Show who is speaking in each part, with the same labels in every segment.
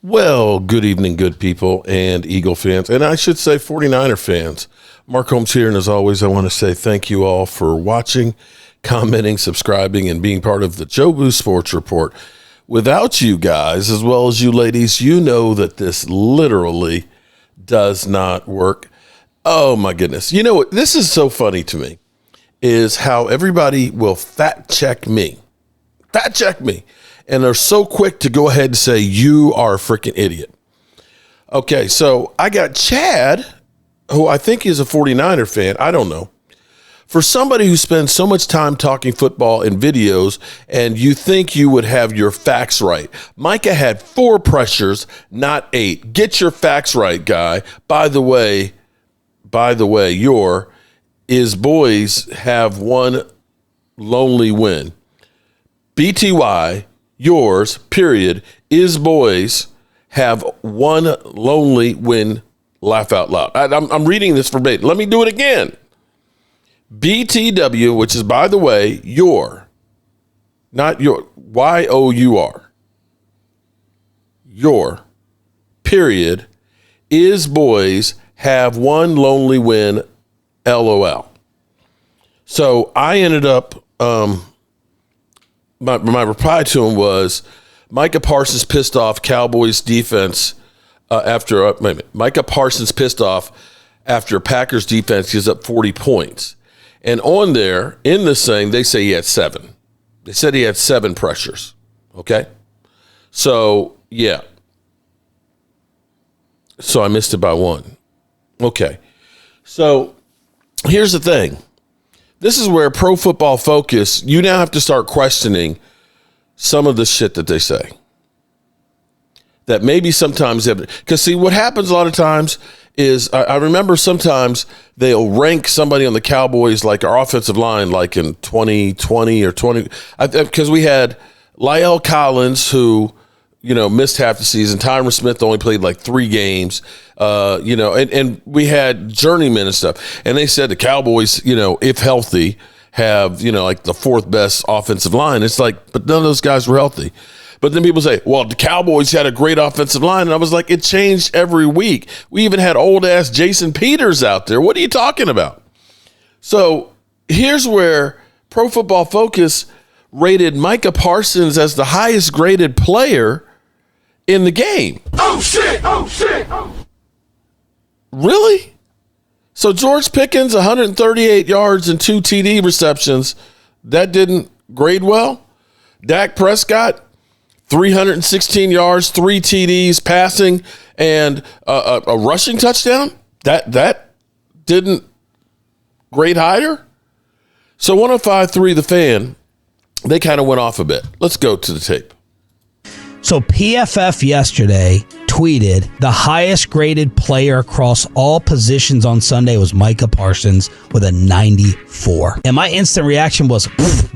Speaker 1: Well, good evening, good people and Eagle fans, and I should say 49er fans. Mark Holmes here, and as always, I want to say thank you all for watching, commenting, subscribing, and being part of the Jobu Sports Report. Without you guys, as well as you ladies, you know that this literally does not work. Oh, my goodness. You know what? This is so funny to me, is how everybody will fact check me. And they're so quick to go ahead and say, you are a freaking idiot. Okay, so I got Chad, who I think is a 49er fan. I don't know. For somebody who spends so much time talking football in videos, and you think you would have your facts right. Micah had 4 pressures, not 8. Get your facts right, guy. By the way, your is boys have one lonely win. BTY, yours, period, is boys have one lonely win, laugh out loud. I'm reading this verbatim. Let me do it again. BTW, which is, by the way, your, not your, Y-O-U-R, your, period, is boys have one lonely win, LOL. So I ended up, my reply to him was, Micah Parsons pissed off Cowboys defense Micah Parsons pissed off after Packers defense gives up 40 points. And on there, in this thing, they say he had 7. They said he had 7 pressures. Okay? So, yeah. So I missed it by 1. Okay. So here's the thing. This is where Pro Football Focus, you now have to start questioning some of the shit that they say. That maybe sometimes, because see, what happens a lot of times is, I remember sometimes they'll rank somebody on the Cowboys, like our offensive line, like in 2020 or 20, because we had La'el Collins, who, missed half the season. Tyron Smith only played like 3 games, and we had journeymen and stuff. And they said the Cowboys, if healthy, have, like the 4th best offensive line. It's like, but none of those guys were healthy. But then people say, well, the Cowboys had a great offensive line. And I was like, it changed every week. We even had old-ass Jason Peters out there. What are you talking about? So here's where Pro Football Focus rated Micah Parsons as the highest graded player in the game. Oh, shit. Really? So George Pickens, 138 yards and 2 TD receptions. That didn't grade well. Dak Prescott, 316 yards, 3 TDs passing, and a rushing touchdown. That didn't grade higher. So 105.3 The Fan, they kind of went off a bit. Let's go to the tape.
Speaker 2: So PFF yesterday tweeted the highest graded player across all positions on Sunday was Micah Parsons with a 94. And my instant reaction was,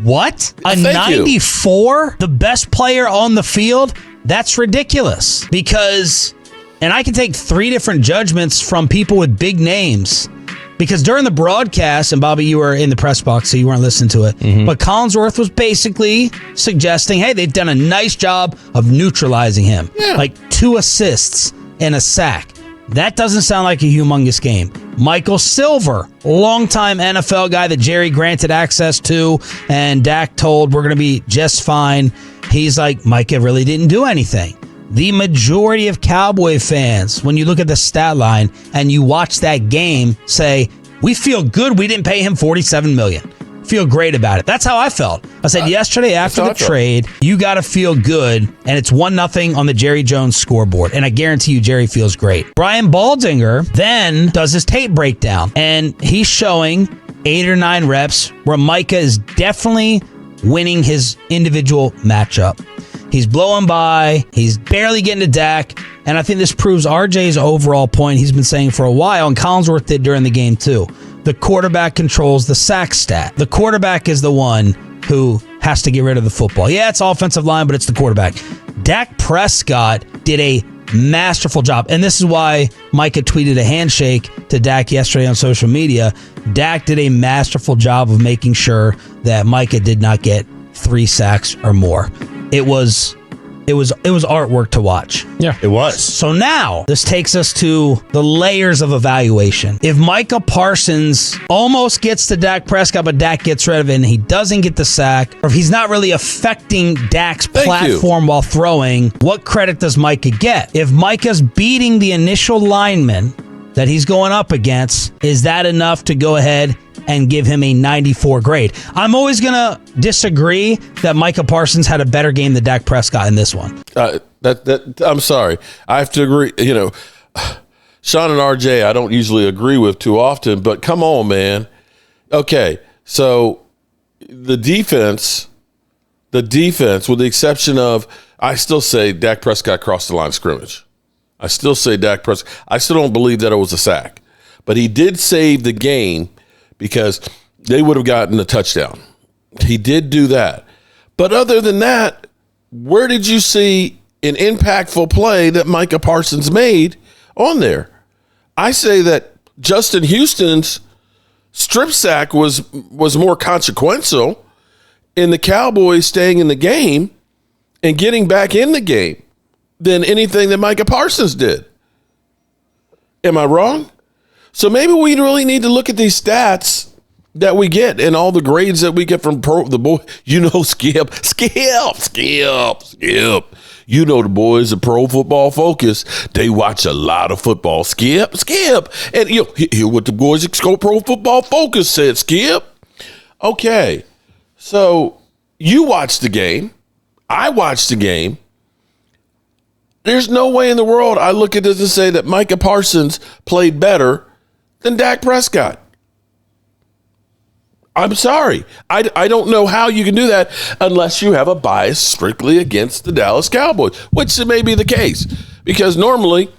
Speaker 2: what? A 94? The best player on the field? That's ridiculous. Because, and I can take 3 different judgments from people with big names. Because during the broadcast, and Bobby, you were in the press box, so you weren't listening to it, but Collinsworth was basically suggesting, hey, they've done a nice job of neutralizing him. Yeah. Like 2 assists and a sack. That doesn't sound like a humongous game. Michael Silver, longtime NFL guy that Jerry granted access to, and Dak told we're going to be just fine. He's like, Micah really didn't do anything. The majority of Cowboy fans, when you look at the stat line and you watch that game, say, we feel good we didn't pay him $47 million. Feel great about it. That's how I felt. I said yesterday after the trade, you got to feel good, and it's 1-0 on the Jerry Jones scoreboard. And I guarantee you Jerry feels great. Brian Baldinger then does his tape breakdown, and he's showing 8 or 9 reps where Micah is definitely winning his individual matchup. He's blowing by. He's barely getting to Dak. And I think this proves RJ's overall point he's been saying for a while, and Collinsworth did during the game too. The quarterback controls the sack stat. The quarterback is the one who has to get rid of the football. Yeah, it's offensive line, but it's the quarterback. Dak Prescott did a masterful job. And this is why Micah tweeted a handshake to Dak yesterday on social media. Dak did a masterful job of making sure that Micah did not get 3 sacks or more. It was it was artwork to watch.
Speaker 3: Yeah, it was.
Speaker 2: So now this takes us to the layers of evaluation. If Micah Parsons almost gets to Dak Prescott, but Dak gets rid of it and he doesn't get the sack, or if he's not really affecting Dak's platform while throwing, what credit does Micah get? If Micah's beating the initial lineman that he's going up against, is that enough to go ahead and give him a 94 grade? I'm always going to disagree that Micah Parsons had a better game than Dak Prescott in this one.
Speaker 1: I'm sorry. I have to agree. Sean and RJ, I don't usually agree with too often, but come on, man. Okay, so the defense, with the exception of, I still say Dak Prescott crossed the line of scrimmage. I still say Dak Prescott. I still don't believe that it was a sack. But he did save the game because they would have gotten a touchdown. He did do that. But other than that, where did you see an impactful play that Micah Parsons made on there? I say that Justin Houston's strip sack was more consequential in the Cowboys staying in the game and getting back in the game than anything that Micah Parsons did. Am I wrong? So maybe we really need to look at these stats that we get and all the grades that we get from Skip. You know the boys at Pro Football Focus, they watch a lot of football. Skip. And hear what the boys at Pro Football Focus said, Skip. Okay, so you watched the game. I watched the game. There's no way in the world I look at this and say that Micah Parsons played better than Dak Prescott. I'm sorry. I don't know how you can do that unless you have a bias strictly against the Dallas Cowboys, which may be the case. Because normally,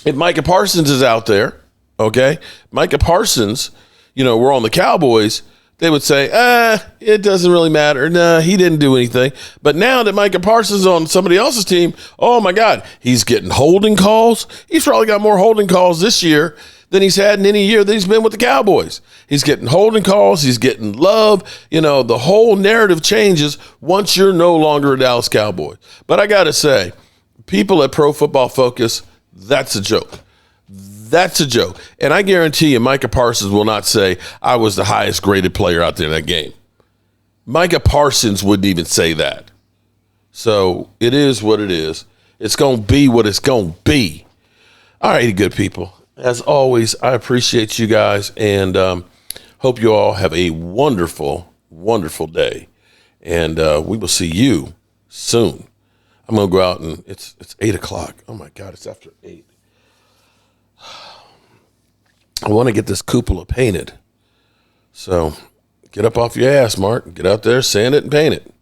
Speaker 1: if Micah Parsons is out there, okay, Micah Parsons, we're on the Cowboys, they would say, it doesn't really matter. Nah, he didn't do anything. But now that Micah Parsons is on somebody else's team, oh my God, he's getting holding calls. He's probably got more holding calls this year than he's had in any year that he's been with the Cowboys. He's getting holding calls. He's getting love. The whole narrative changes once you're no longer a Dallas Cowboy. But I got to say, people at Pro Football Focus, that's a joke. That's a joke. And I guarantee you, Micah Parsons will not say, I was the highest graded player out there in that game. Micah Parsons wouldn't even say that. So it is what it is. It's going to be what it's going to be. All righty, good people. As always, I appreciate you guys and hope you all have a wonderful, wonderful day. And we will see you soon. I'm going to go out and it's 8 o'clock. Oh, my God, it's after 8. I want to get this cupola painted. So get up off your ass, Mark. Get out there, sand it, and paint it.